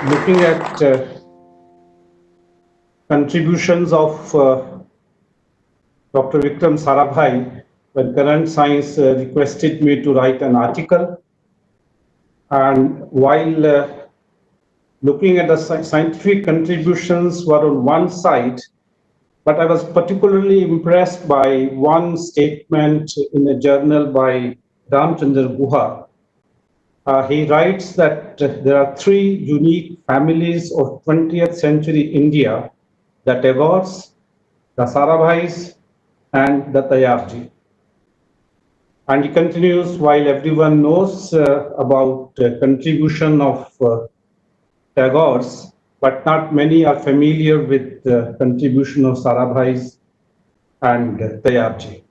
looking at contributions of Dr. Vikram Sarabhai, when Current Science requested me to write an article. And while looking at the scientific contributions were on one side, but I was particularly impressed by one statement in a journal by Ramchandra Guha. He writes that there are three unique families of 20th century India, the Tagores, the Sarabhais, and the Tayarji. And he continues, while everyone knows about the contribution of Tagore's, but not many are familiar with the contribution of Sarabhais and Tayarji.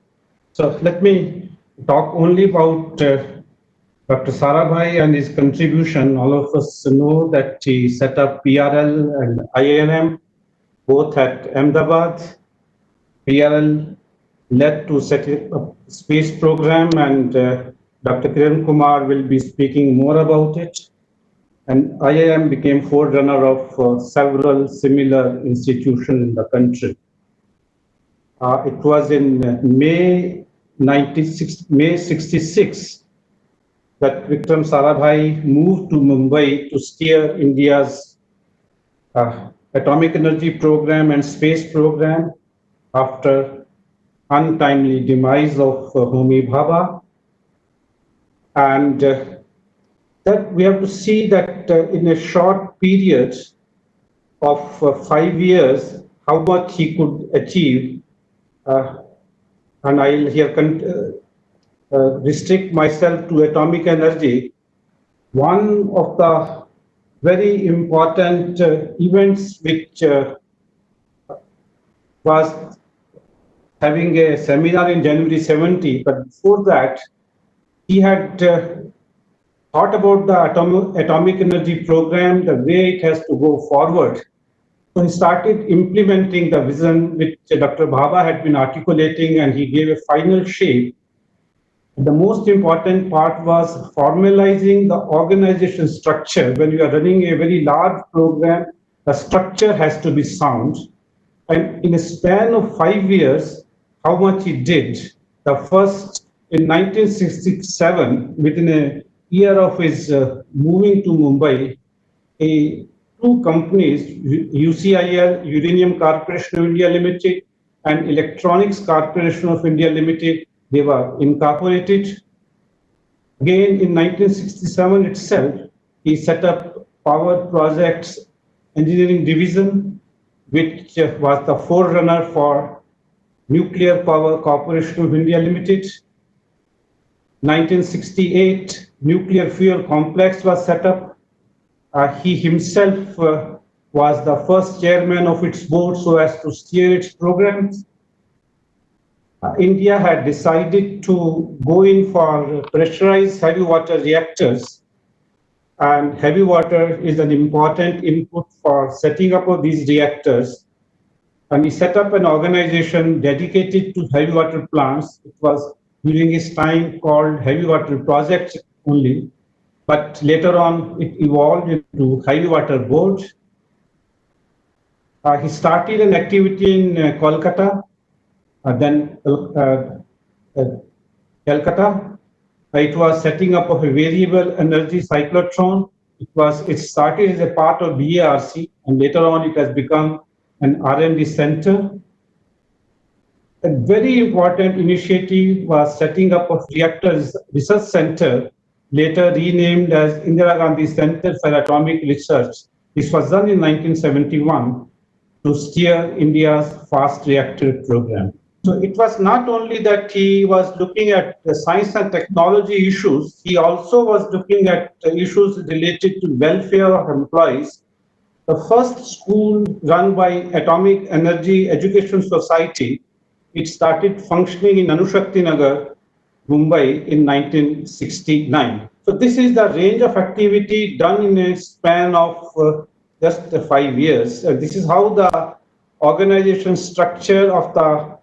So let me talk only about Dr. Sarabhai and his contribution. All of us know that he set up PRL and IIM, both at Ahmedabad. PRL led to setting up a space program, and Dr. Kiran Kumar will be speaking more about it. And IIM became forerunner of several similar institutions in the country. It was in May 66 that Vikram Sarabhai moved to Mumbai to steer India's atomic energy program and space program after untimely demise of Homi Bhabha. And that we have to see that in a short period of 5 years, how much he could achieve. And I'll here restrict myself to atomic energy. One of the very important events which was having a seminar in January 70, but before that, he had thought about the atomic energy program, the way it has to go forward. So he started implementing the vision which Dr. Bhabha had been articulating, and he gave a final shape. The most important part was formalizing the organization structure. When you are running a very large program, the structure has to be sound. And in a span of 5 years, how much he did. The first, in 1967, within a year of his moving to Mumbai, two companies, UCIL, Uranium Corporation of India Limited, and Electronics Corporation of India Limited, they were incorporated. Again, in 1967 itself, he set up Power Projects Engineering Division, which was the forerunner for Nuclear Power Corporation of India Limited. 1968, Nuclear Fuel Complex was set up. He himself was the first chairman of its board so as to steer its programs. India had decided to go in for pressurized heavy water reactors, and heavy water is an important input for setting up of these reactors. And he set up an organization dedicated to heavy water plants. It was during his time called Heavy Water Projects only, but later on it evolved into Heavy Water Board. He started an activity in Kolkata, then Calcutta. It was setting up of a variable energy cyclotron. It started as a part of BARC, and later on it has become an R&D center. A very important initiative was setting up of Reactors Research Center, later renamed as Indira Gandhi Center for Atomic Research. This was done in 1971 to steer India's fast reactor program. So it was not only that he was looking at the science and technology issues, he also was looking at issues related to welfare of employees. The first school run by Atomic Energy Education Society, it started functioning in Anushakti Nagar, Mumbai in 1969. So this is the range of activity done in a span of just 5 years. This is how the organization structure of the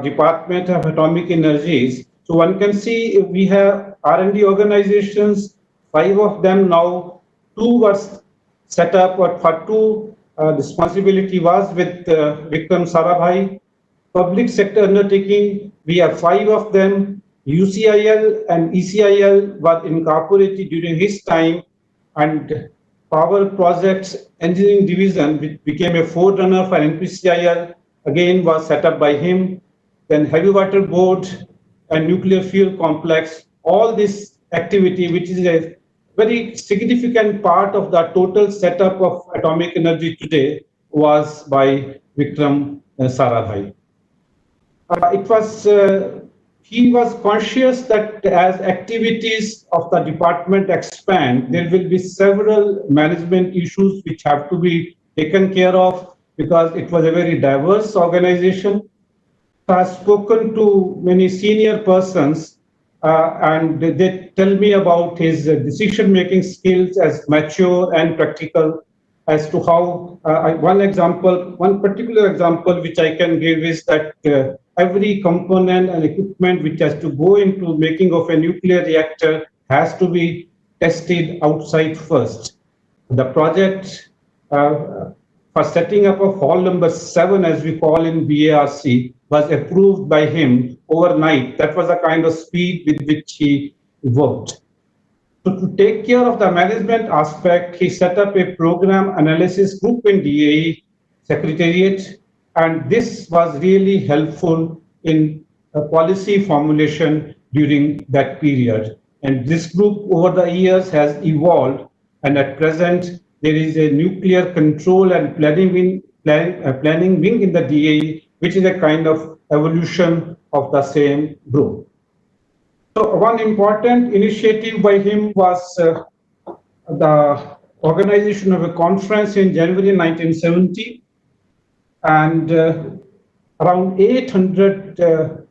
Department of Atomic Energies. So one can see we have R&D organizations, 5 of them now, 2 were set up what FATU responsibility was with Vikram Sarabhai. Public sector undertaking, we have 5 of them. UCIL and ECIL were incorporated during his time, and Power Projects Engineering Division, which became a forerunner for NPCIL, again was set up by him. Then Heavy Water Board and Nuclear Fuel Complex, all this activity, which is a very significant part of the total setup of atomic energy today, was by Vikram Sarabhai. He was conscious that as activities of the department expand, there will be several management issues which have to be taken care of, because it was a very diverse organization. I have spoken to many senior persons, and they tell me about his decision-making skills as mature and practical, as to how one particular example which I can give is that every component and equipment which has to go into making of a nuclear reactor has to be tested outside first. The project for setting up of hall number 7, as we call in BARC, was approved by him overnight. That was the kind of speed with which he worked. So to take care of the management aspect, he set up a program analysis group in DAE Secretariat, and this was really helpful in policy formulation during that period. And this group over the years has evolved, and at present there is a nuclear control and planning wing in the DAE, which is a kind of evolution of the same group. So one important initiative by him was the organization of a conference in January 1970, and around 800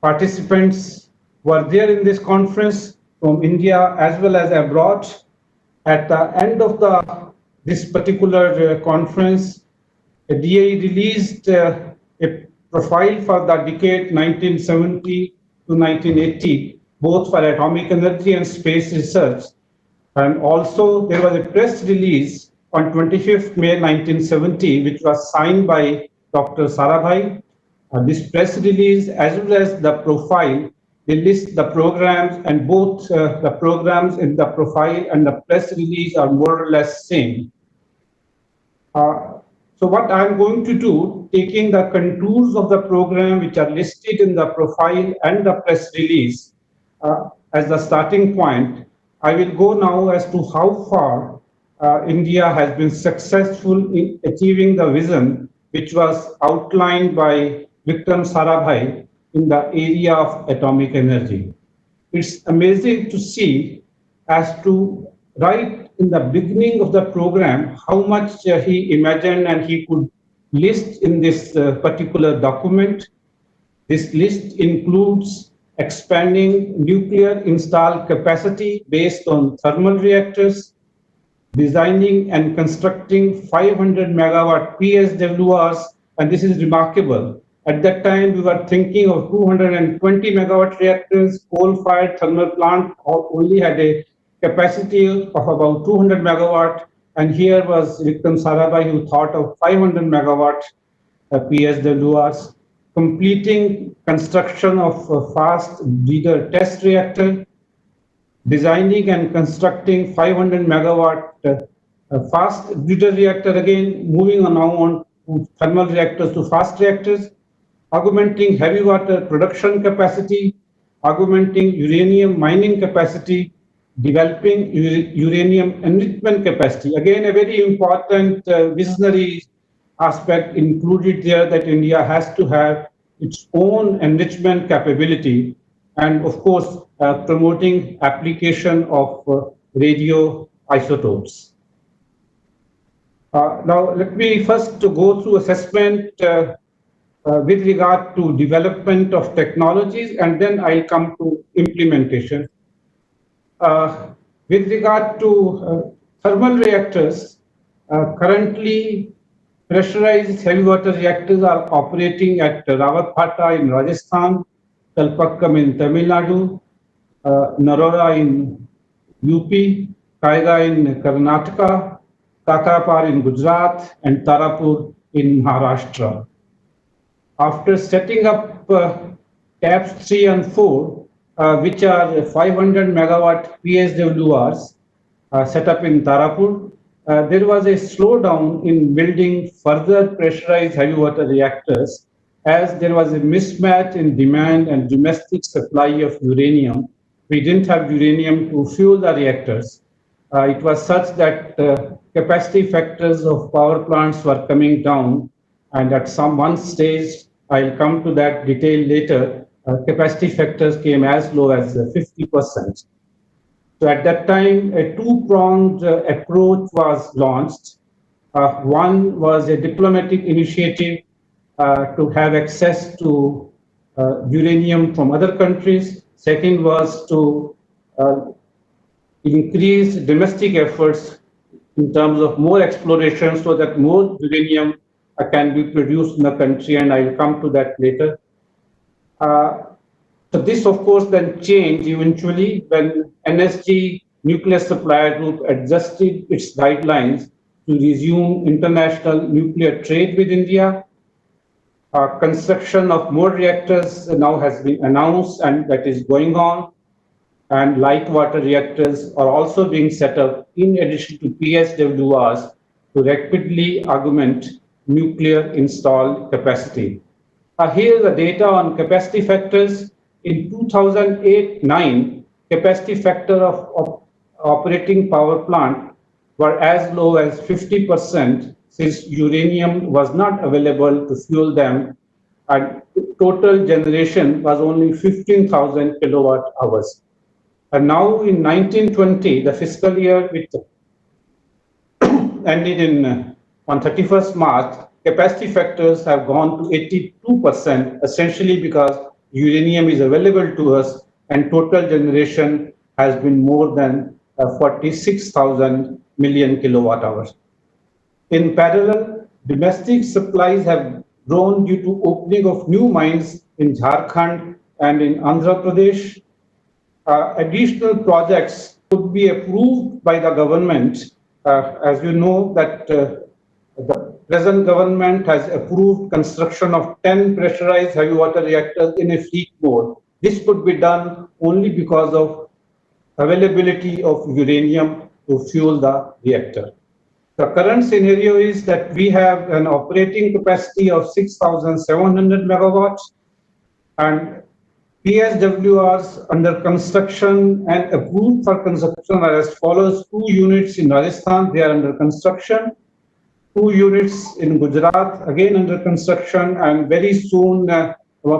participants were there in this conference from India as well as abroad. At the end of this particular conference, the DAE released a profile for the decade 1970 to 1980, both for atomic energy and space research. And also there was a press release on 25th May 1970, which was signed by Dr. Sarabhai. This press release, as well as the profile, they list the programs, and both the programs in the profile and the press release are more or less same. So what I'm going to do, taking the contours of the program which are listed in the profile and the press release as the starting point, I will go now as to how far India has been successful in achieving the vision which was outlined by Vikram Sarabhai in the area of atomic energy. It's amazing to see as to right in the beginning of the program, how much he imagined and he could list in this particular document. This list includes expanding nuclear installed capacity based on thermal reactors, designing and constructing 500 megawatt PSWRs, and this is remarkable. At that time, we were thinking of 220 megawatt reactors. Coal-fired thermal plant only had a capacity of about 200 megawatt, and here was Vikram Sarabhai who thought of 500 megawatt PSWRs, completing construction of a fast breeder test reactor, designing and constructing 500 megawatt fast breeder reactor, again moving on now on to thermal reactors to fast reactors, augmenting heavy water production capacity, augmenting uranium mining capacity, developing uranium enrichment capacity. Again, a very important visionary aspect included there, that India has to have its own enrichment capability, and of course, promoting application of radioisotopes. Now, let me first go through assessment with regard to development of technologies, and then I'll come to implementation. With regard to thermal reactors, currently pressurized heavy water reactors are operating at Rawatbhata in Rajasthan, Kalpakkam in Tamil Nadu, Narora in UP, Kaiga in Karnataka, Kakrapar in Gujarat, and Tarapur in Maharashtra. After setting up TAPS 3 and 4, which are 500 megawatt PSWRs set up in Tarapur, there was a slowdown in building further pressurized heavy water reactors as there was a mismatch in demand and domestic supply of uranium. We didn't have uranium to fuel the reactors. It was such that capacity factors of power plants were coming down, and at some one stage, I'll come to that detail later, capacity factors came as low as 50%. So at that time, a two-pronged approach was launched. One was a diplomatic initiative to have access to uranium from other countries. Second was to increase domestic efforts in terms of more exploration so that more uranium can be produced in the country, and I'll come to that later. So this, of course, then changed eventually when NSG Nuclear Supplier Group adjusted its guidelines to resume international nuclear trade with India. Construction of more reactors now has been announced, and that is going on. And light water reactors are also being set up in addition to PSWRs to rapidly augment nuclear installed capacity. Here are the data on capacity factors. In 2008-9, capacity factor of operating power plant were as low as 50% since uranium was not available to fuel them, and total generation was only 15,000 kilowatt hours. And now in 1920, the fiscal year which ended on 31st March, capacity factors have gone to 82%, essentially because uranium is available to us and total generation has been more than 46,000 million kilowatt hours. In parallel, domestic supplies have grown due to opening of new mines in Jharkhand and in Andhra Pradesh. Additional projects could be approved by the government. As you know that the present government has approved construction of 10 pressurized heavy water reactors in a fleet mode. This could be done only because of availability of uranium to fuel the reactor. The current scenario is that we have an operating capacity of 6,700 megawatts, and PSWRs under construction and approved for construction are as follows: 2 units in Rajasthan, they are under construction. 2 units in Gujarat, again under construction, and very soon,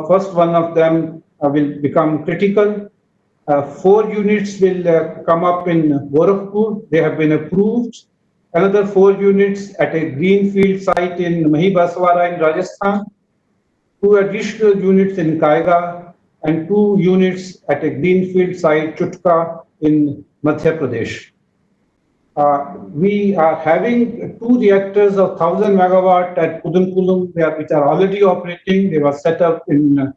first one of them will become critical. 4 units will come up in Gorakhpur, they have been approved. Another 4 units at a greenfield site in Mahibaswara in Rajasthan. 2 additional units in Kaiga, and 2 units at a greenfield site, Chutka, in Madhya Pradesh. We are having 2 reactors of 1,000 megawatt at Kudankulam, which are already operating. They were set up in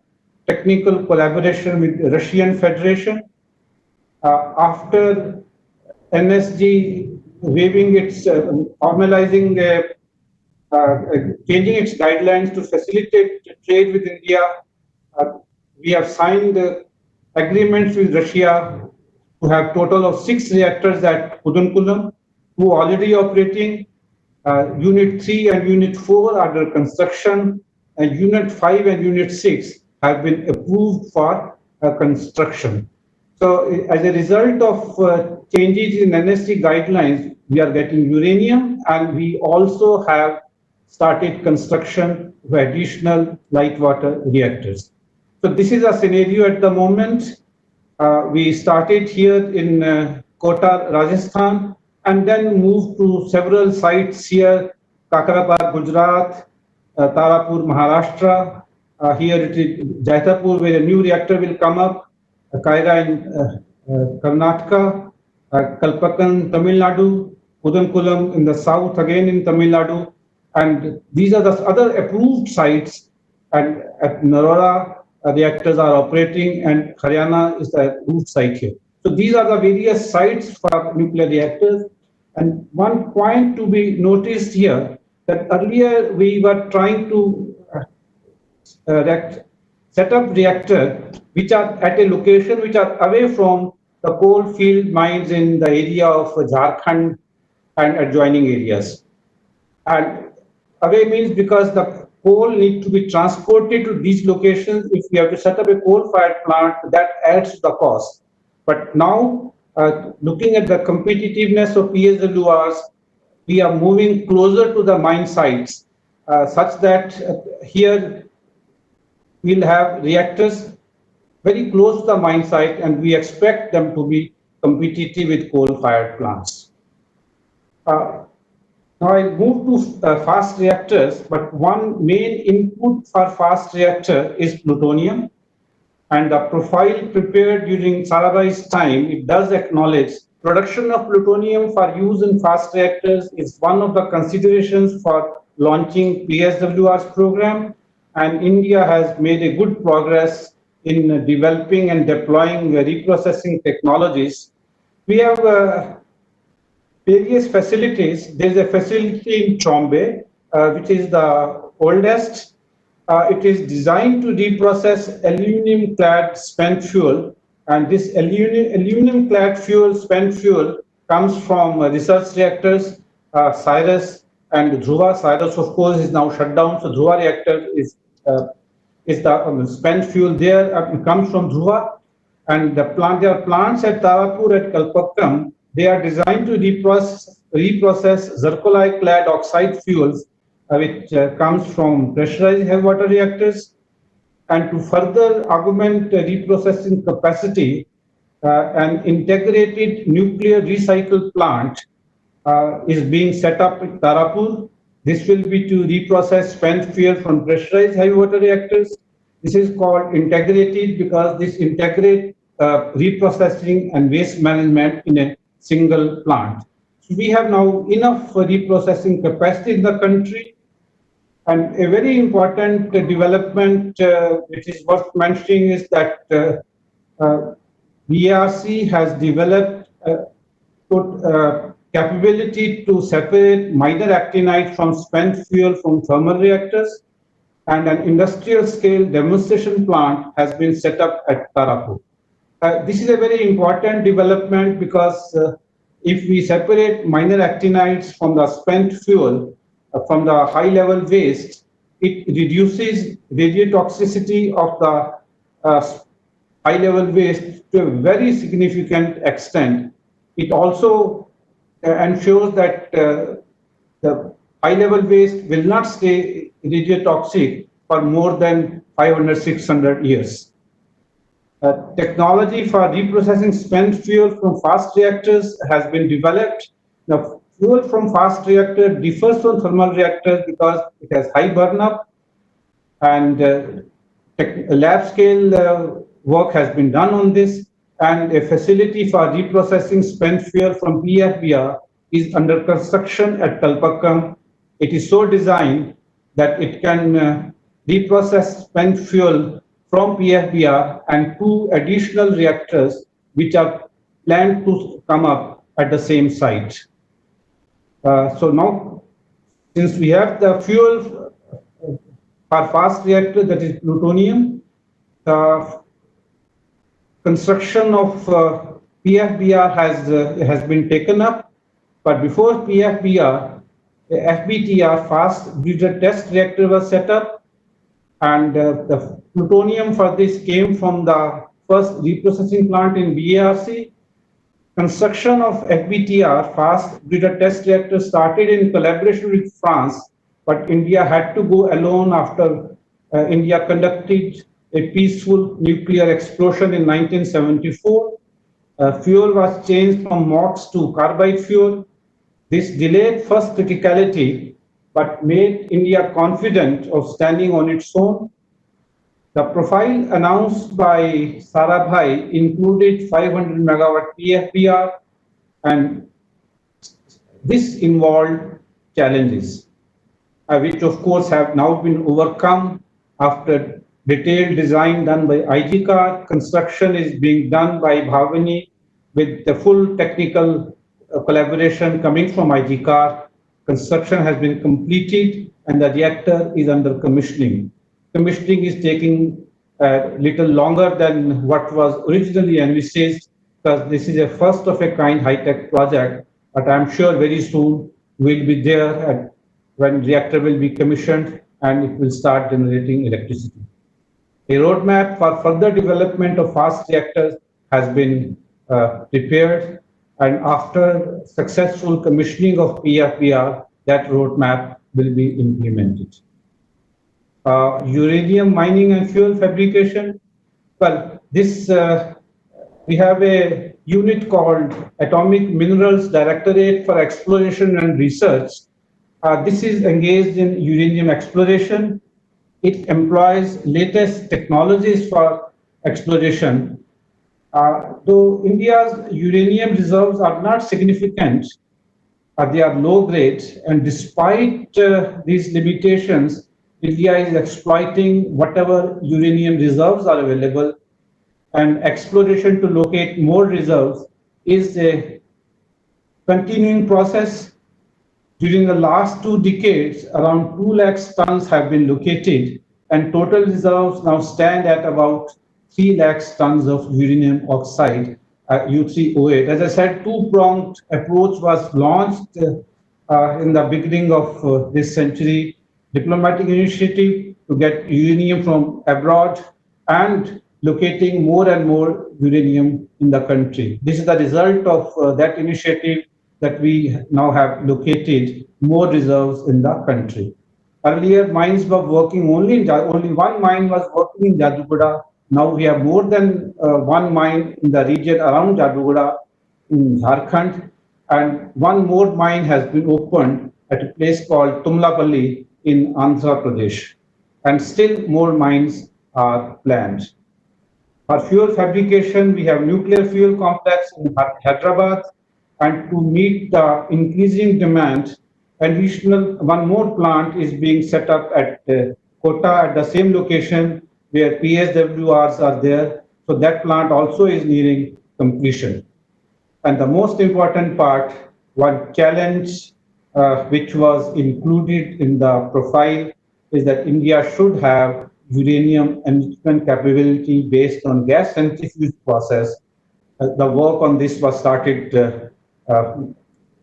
technical collaboration with the Russian Federation. After NSG waiving its, formalizing, changing its guidelines to facilitate trade with India, we have signed agreements with Russia to have total of 6 reactors at Kudankulam, 2 already operating. Unit 3 and Unit 4 are under construction, and Unit 5 and Unit 6 have been approved for construction. So as a result of changes in NSG guidelines, we are getting uranium, and we also have started construction of additional light water reactors. So this is a scenario at the moment. We started here in Kota, Rajasthan, and then moved to several sites here: Kakrapar, Gujarat, Tarapur, Maharashtra. Here it is Jaitapur, where a new reactor will come up, Kaiga in Karnataka, Kalpakan, Tamil Nadu, Kudankulam in the south, again in Tamil Nadu. And these are the other approved sites, and at Narora, reactors are operating, and Haryana is the root site here. So these are the various sites for nuclear reactors. And one point to be noticed here that earlier we were trying to set up reactor which are at a location which are away from the coal field mines in the area of Jharkhand and adjoining areas. And away means because the coal need to be transported to these locations. If you have to set up a coal-fired plant, that adds to the cost. But now, looking at the competitiveness of PSWRs, we are moving closer to the mine sites, such that here we'll have reactors very close to the mine site, and we expect them to be competitive with coal-fired plants. Now I'll move to fast reactors, but one main input for fast reactor is plutonium. And the profile prepared during Sarabhai's time, it does acknowledge production of plutonium for use in fast reactors is one of the considerations for launching PSWR's program. And India has made a good progress in developing and deploying reprocessing technologies. We have various facilities. There's a facility in Chombe, which is the oldest. It is designed to reprocess aluminum-clad spent fuel, and this aluminum-clad spent fuel, comes from research reactors, Cyrus and Dhruva. Cyrus, of course, is now shut down, so Dhruva reactor is the spent fuel there comes from Dhruva, and there are plants at Tarapur, at Kalpakkam. They are designed to reprocess zirconi-clad oxide fuels, which comes from pressurized heavy water reactors. And to further augment reprocessing capacity, an integrated nuclear recycle plant is being set up at Tarapur. This will be to reprocess spent fuel from pressurized heavy water reactors. This is called integrated because this integrates reprocessing and waste management in a single plant. So we have now enough reprocessing capacity in the country. And a very important development which is worth mentioning is that BRC has developed capability to separate minor actinides from spent fuel from thermal reactors, and an industrial scale demonstration plant has been set up at Tarapur. This is a very important development because if we separate minor actinides from the spent fuel, from the high level waste, it reduces radiotoxicity of the high level waste to a very significant extent. It also ensures that the high level waste will not stay radiotoxic for more than 500, 600 years. Technology for reprocessing spent fuel from fast reactors has been developed. Now, fuel from fast reactor differs from thermal reactors because it has high burn-up, and lab scale work has been done on this, and a facility for reprocessing spent fuel from PFBR is under construction at Kalpakkam. It is so designed that it can reprocess spent fuel from PFBR and 2 additional reactors which are planned to come up at the same site. So now, since we have the fuel for fast reactor, that is plutonium, the construction of PFBR has been taken up, but before PFBR, the FBTR, fast breeder test reactor, was set up, and the plutonium for this came from the first reprocessing plant in BARC. Construction of FBTR, fast breeder test reactor, started in collaboration with France, but India had to go alone after India conducted a peaceful nuclear explosion in 1974. Fuel was changed from MOX to carbide fuel. This delayed first criticality, but made India confident of standing on its own. The profile announced by Sarabhai included 500 megawatt PFBR, and this involved challenges, which of course have now been overcome after detailed design done by IGCAR. Construction is being done by Bhavani with the full technical collaboration coming from IGCAR. Construction has been completed and the reactor is under commissioning. Commissioning is taking a little longer than what was originally envisaged because this is a first of a kind high-tech project, but I'm sure very soon we'll be there when reactor will be commissioned and it will start generating electricity. A roadmap for further development of fast reactors has been prepared, and after successful commissioning of PRPR, that roadmap will be implemented. Uranium mining and fuel fabrication. Well, this we have a unit called Atomic Minerals Directorate for Exploration and Research. This is engaged in uranium exploration. It employs latest technologies for exploration. Though India's uranium reserves are not significant, they are low grade, and despite these limitations, India is exploiting whatever uranium reserves are available, and exploration to locate more reserves is a continuing process. During the last 2 decades, around 2 lakh tons have been located, and total reserves now stand at about 3 lakh tons of uranium oxide, U3O8. As I said, two-pronged approach was launched in the beginning of this century. Diplomatic initiative to get uranium from abroad and locating more and more uranium in the country. This is the result of that initiative that we now have located more reserves in the country. Earlier, mines were working only one mine was working in Jajugoda. Now we have more than one mine in the region around Jajugoda in Jharkhand, and one more mine has been opened at a place called Tumlapalli in Andhra Pradesh, and still more mines are planned. For fuel fabrication, we have nuclear fuel complex in Hyderabad, and to meet the increasing demand, additional one more plant is being set up at Kota at the same location where PSWRs are there. So that plant also is nearing completion. And the most important part, one challenge which was included in the profile is that India should have uranium enrichment capability based on gas centrifuge process. The work on this was started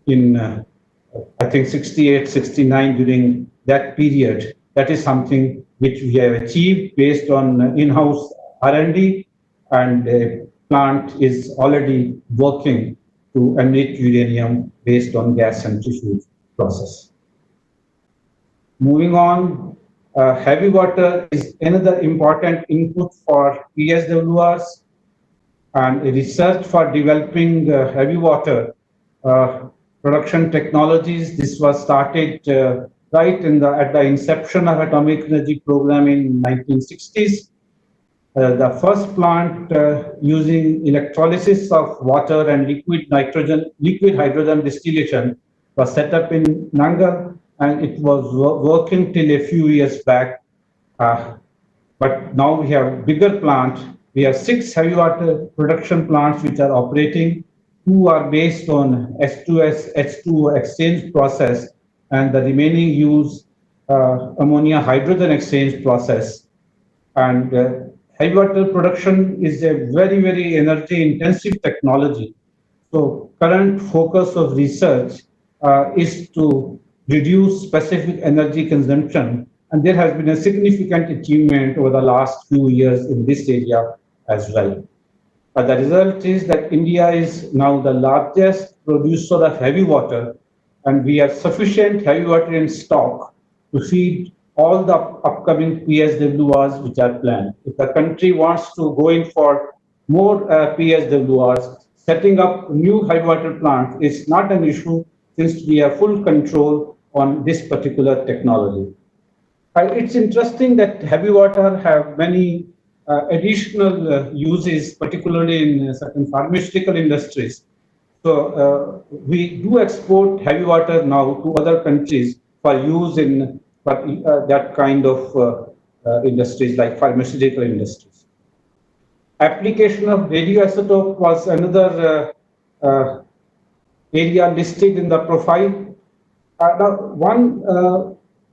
in, I think, 68, 69 during that period. That is something which we have achieved based on in-house R&D, and the plant is already working to enrich uranium based on gas centrifuge process. Moving on, heavy water is another important input for PSWRs, and research for developing heavy water production technologies. This was started right at the inception of atomic energy program in 1960s. The first plant using electrolysis of water and liquid hydrogen distillation was set up in Nangal, and it was working till a few years back. But now we have bigger plant. We have 6 heavy water production plants which are operating. 2 are based on H2S, H2O exchange process, and the remaining use ammonia hydrogen exchange process. And heavy water production is a very, very energy intensive technology. So current focus of research is to reduce specific energy consumption, and there has been a significant achievement over the last few years in this area as well. The result is that India is now the largest producer of heavy water, and we have sufficient heavy water in stock to feed all the upcoming PSWRs which are planned. If the country wants to go in for more PSWRs, setting up new heavy water plants is not an issue since we have full control on this particular technology. It's interesting that heavy water have many additional uses, particularly in certain pharmaceutical industries. So we do export heavy water now to other countries for use in that kind of industries like pharmaceutical industries. Application of radioisotope was another area listed in the profile. Now, one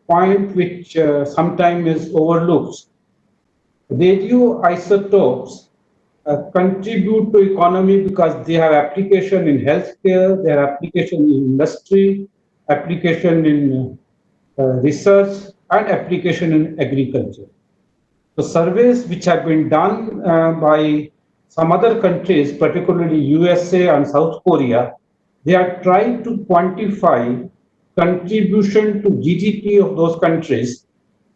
point which sometimes is overlooked, radioisotopes contribute to economy because they have application in healthcare, they have application in industry, application in research, and application in agriculture. So surveys which have been done by some other countries, particularly USA and South Korea, they are trying to quantify contribution to GDP of those countries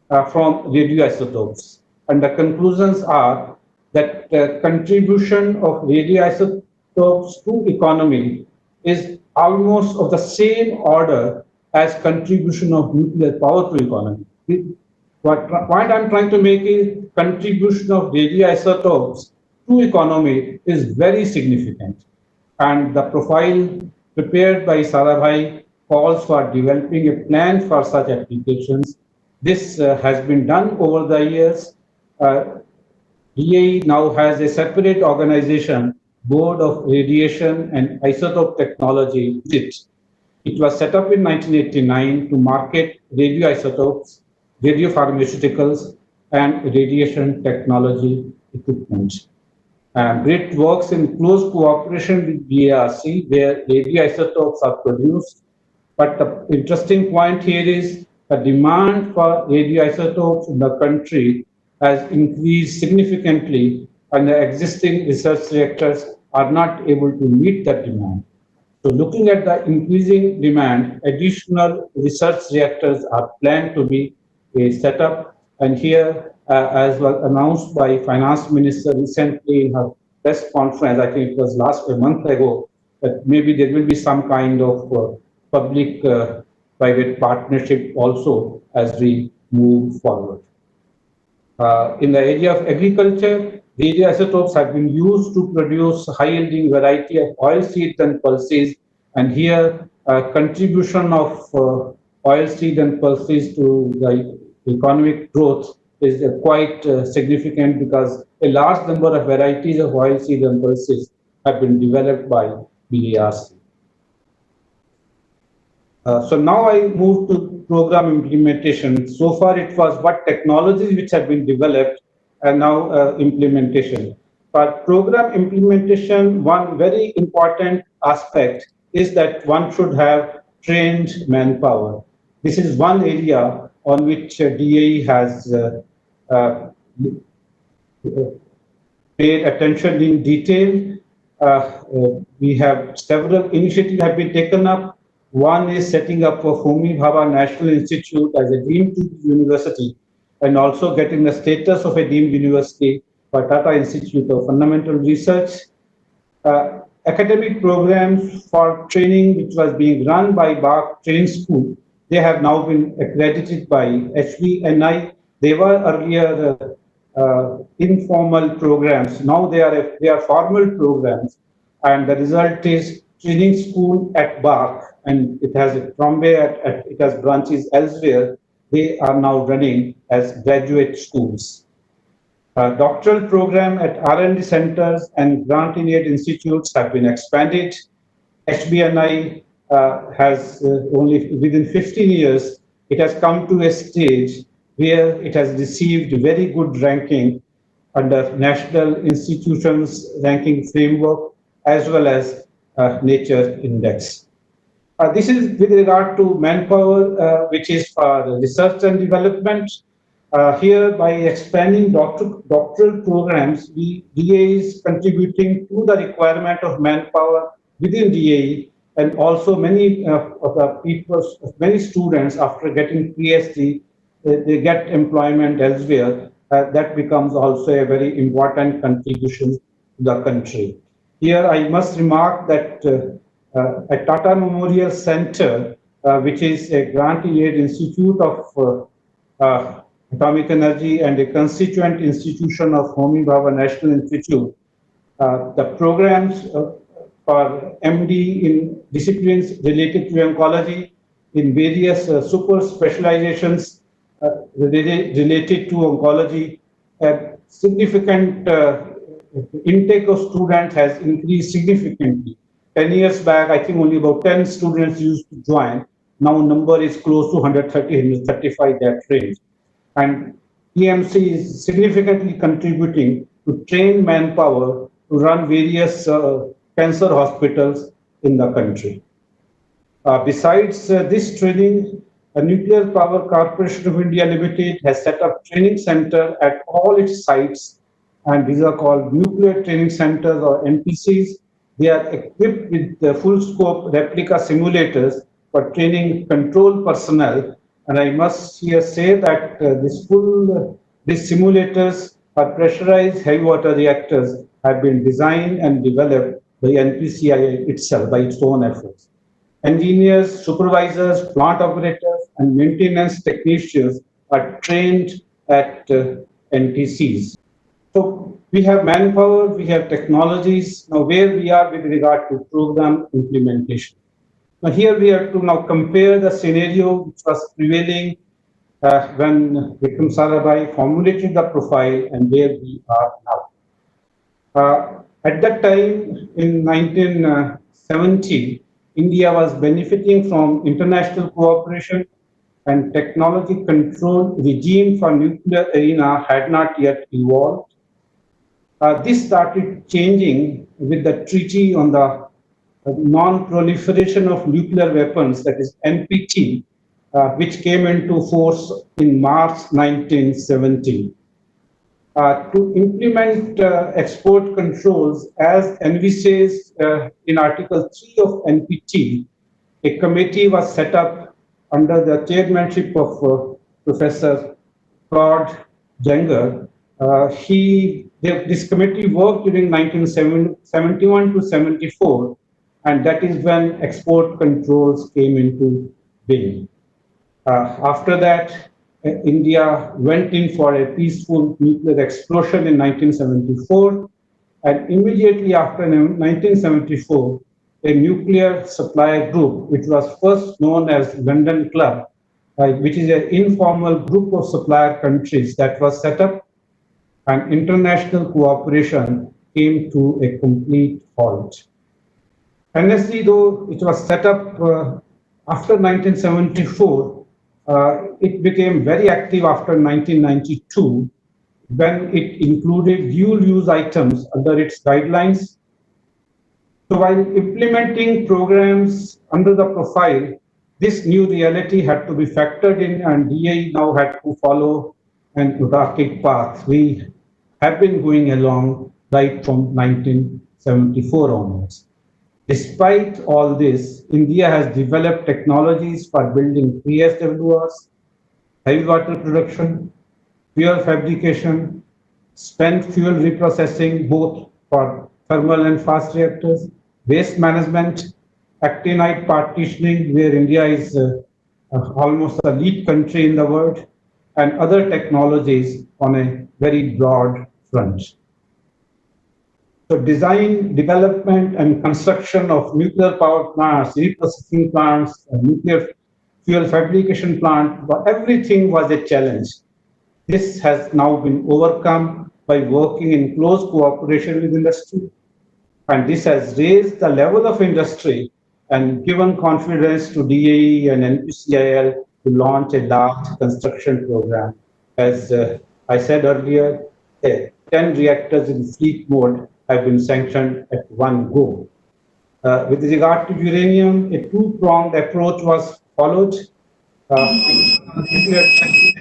from radioisotopes. And the conclusions are that contribution of radioisotopes to economy is almost of the same order as contribution of nuclear power to economy. What point I'm trying to make is contribution of radioisotopes to economy is very significant. And the profile prepared by Sarabhai calls for developing a plan for such applications. This has been done over the years. DAE now has a separate organization, Board of Radiation and Isotope Technology. It was set up in 1989 to market radioisotopes, radiopharmaceuticals, and radiation technology equipment. BRIT works in close cooperation with BARC, where radioisotopes are produced. But the interesting point here is the demand for radioisotopes in the country has increased significantly, and the existing research reactors are not able to meet that demand. So looking at the increasing demand, additional research reactors are planned to be set up. And here, as was announced by Finance Minister recently in her press conference, I think it was a month ago, that maybe there will be some kind of public-private partnership also as we move forward. In the area of agriculture, radioisotopes have been used to produce high-yielding variety of oilseeds and pulses, and here contribution of oilseed and pulses to the economic growth is quite significant because a large number of varieties of oilseed and pulses have been developed by BARC. So now I move to program implementation. So far it was what technologies which have been developed and now implementation. But program implementation, one very important aspect is that one should have trained manpower. This is one area on which DAE has paid attention in detail. We have several initiatives have been taken up. One is setting up a Homi Bhabha National Institute as a deemed university and also getting the status of a deemed university for Tata Institute of Fundamental Research. Academic programs for training which was being run by BARC Training School, they have now been accredited by HBNI. They were earlier informal programs. Now they are formal programs, and the result is training school at BARC, and it has from where it has branches elsewhere. They are now running as graduate schools. Doctoral program at R&D centers and grant-in-aid institutes have been expanded. HBNI has only within 15 years, it has come to a stage where it has received very good ranking under National Institutions Ranking Framework as well as Nature Index. This is with regard to manpower, which is for research and development. Here, by expanding doctoral programs, DAE is contributing to the requirement of manpower within DAE, and also many of the people, many students after getting PhD, they get employment elsewhere. That becomes also a very important contribution to the country. Here, I must remark that at Tata Memorial Center, which is a grant-in-aid institute of atomic energy and a constituent institution of Homi Bhabha National Institute, the programs for MD in disciplines related to oncology, in various super specializations related to oncology, significant intake of students has increased significantly. 10 years back, I think only about 10 students used to join. Now number is close to 130, 135 that range. And EMC is significantly contributing to train manpower to run various cancer hospitals in the country. Besides this training, a Nuclear Power Corporation of India Limited has set up training center at all its sites, and these are called nuclear training centers or NTCs. They are equipped with the full scope replica simulators for training control personnel. And I must here say that these simulators for pressurized heavy water reactors have been designed and developed by NPCIL itself by its own efforts. Engineers, supervisors, plant operators, and maintenance technicians are trained at NTCs. So we have manpower, we have technologies. Now where we are with regard to program implementation. Now here we have to now compare the scenario which was prevailing when Vikram Sarabhai formulated the profile and where we are now. At that time in 1970, India was benefiting from international cooperation and technology control regime for nuclear arena had not yet evolved. This started changing with the Treaty on the Non-Proliferation of Nuclear Weapons, that is NPT, which came into force in March 1970. To implement export controls, as envisages in Article 3 of NPT, a committee was set up under the chairmanship of Professor Claude Jenger. This committee worked during 1971 to 74, and that is when export controls came into being. After that, India went in for a peaceful nuclear explosion in 1974, and immediately after 1974, a nuclear supply group, which was first known as London Club, which is an informal group of supplier countries that was set up, and international cooperation came to a complete halt. NSC, though it was set up after 1974, it became very active after 1992 when it included dual-use items under its guidelines. So while implementing programs under the profile, this new reality had to be factored in, and DAE now had to follow an erratic path. We have been going along right from 1974 onwards. Despite all this, India has developed technologies for building PSWRs, heavy water production, fuel fabrication, spent fuel reprocessing, both for thermal and fast reactors, waste management, actinide partitioning, where India is almost the lead country in the world, and other technologies on a very broad front. So design, development, and construction of nuclear power plants, reprocessing plants, nuclear fuel fabrication plant, everything was a challenge. This has now been overcome by working in close cooperation with industry. And this has raised the level of industry and given confidence to DAE and NPCIL to launch a large construction program. As I said earlier, 10 reactors in fleet mode have been sanctioned at one go. With regard to uranium, a two-pronged approach was followed. In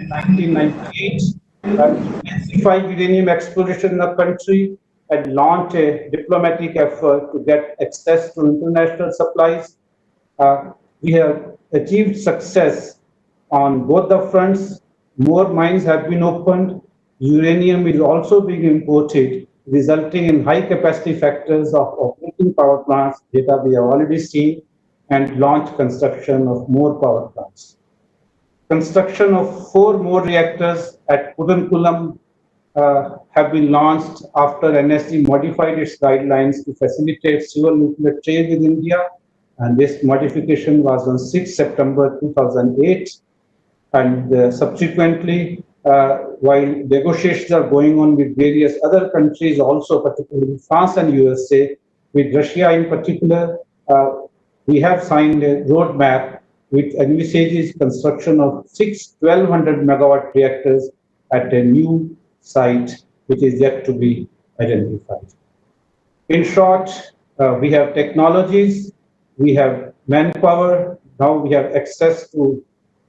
1998, intensified uranium exploration in the country and launched a diplomatic effort to get access to international supplies. We have achieved success on both the fronts. More mines have been opened. Uranium is also being imported, resulting in high capacity factors of operating power plants, data we have already seen, and launch construction of more power plants. Construction of 4 more reactors at Kudankulam have been launched after NSC modified its guidelines to facilitate civil nuclear trade with India. And this modification was on 6 September 2008. And subsequently, while negotiations are going on with various other countries, also particularly France and USA, with Russia in particular, we have signed a roadmap which envisages construction of 1,200 megawatt reactors at a new site which is yet to be identified. In short, we have technologies, we have manpower, now we have access to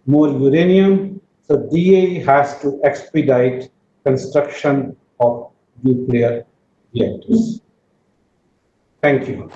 more uranium. So DAE has to expedite construction of nuclear reactors. Thank you.